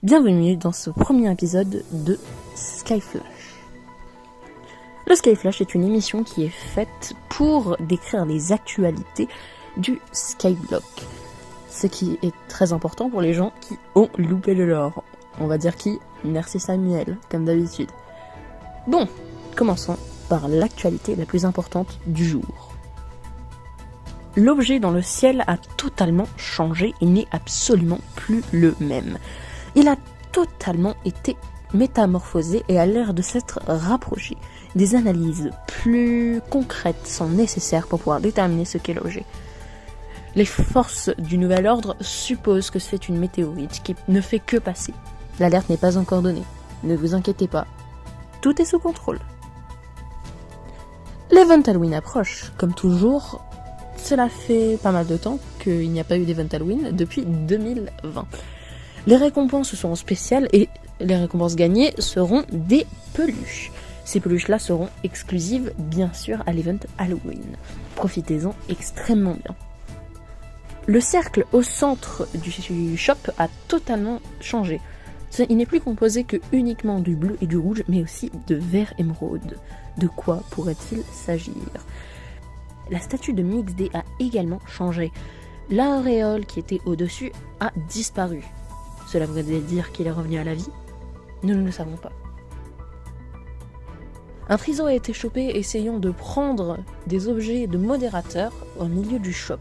Bienvenue dans ce premier épisode de Skyflash. Le Skyflash est une émission qui est faite pour décrire les actualités du Skyblock. Ce qui est très important pour les gens qui ont loupé le lore. On va dire qui? Merci Samuel, comme d'habitude. Bon, commençons par l'actualité la plus importante du jour. L'objet dans le ciel a totalement changé et n'est absolument plus le même. Il a totalement été métamorphosé et a l'air de s'être rapproché. Des analyses plus concrètes sont nécessaires pour pouvoir déterminer ce qu'est l'objet. Les forces du nouvel ordre supposent que c'est une météorite qui ne fait que passer. L'alerte n'est pas encore donnée. Ne vous inquiétez pas. Tout est sous contrôle. L'event Halloween approche. Comme toujours, cela fait pas mal de temps qu'il n'y a pas eu d'event Halloween depuis 2020. Les récompenses seront spéciales et les récompenses gagnées seront des peluches. Ces peluches-là seront exclusives, bien sûr, à l'event Halloween. Profitez-en extrêmement bien. Le cercle au centre du shop a totalement changé. Il n'est plus composé que uniquement du bleu et du rouge, mais aussi de vert émeraude. De quoi pourrait-il s'agir? La statue de Mixday a également changé. L'auréole qui était au-dessus a disparu. Cela voudrait dire qu'il est revenu à la vie? Nous ne le savons pas. Un triso a été chopé essayant de prendre des objets de modérateur au milieu du shop.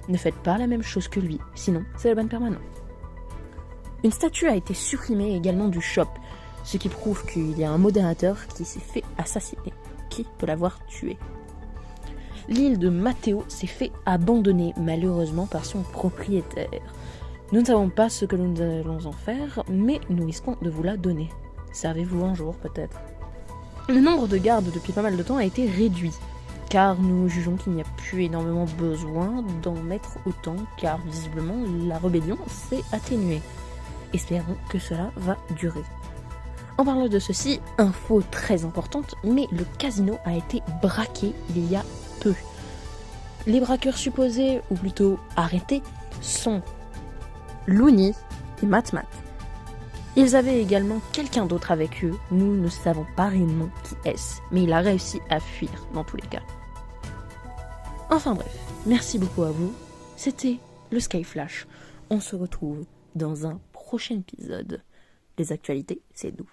Ne faites pas la même chose que lui, sinon c'est le ban permanent. Une statue a été supprimée également du shop, ce qui prouve qu'il y a un modérateur qui s'est fait assassiner. Qui peut l'avoir tué? L'île de Matteo s'est fait abandonner malheureusement par son propriétaire. Nous ne savons pas ce que nous allons en faire, mais nous risquons de vous la donner. Servez-vous un jour peut-être. Le nombre de gardes depuis pas mal de temps a été réduit, car nous jugeons qu'il n'y a plus énormément besoin d'en mettre autant, car visiblement la rébellion s'est atténuée. Espérons que cela va durer. En parlant de ceci, info très importante, mais le casino a été braqué il y a peu. Les braqueurs supposés, ou plutôt arrêtés, sont Looney et Matmat. Ils avaient également quelqu'un d'autre avec eux, nous ne savons pas réellement qui est-ce, mais il a réussi à fuir dans tous les cas. Enfin bref, merci beaucoup à vous, c'était le Skyflash. On se retrouve dans un prochain épisode. Les actualités, c'est nous.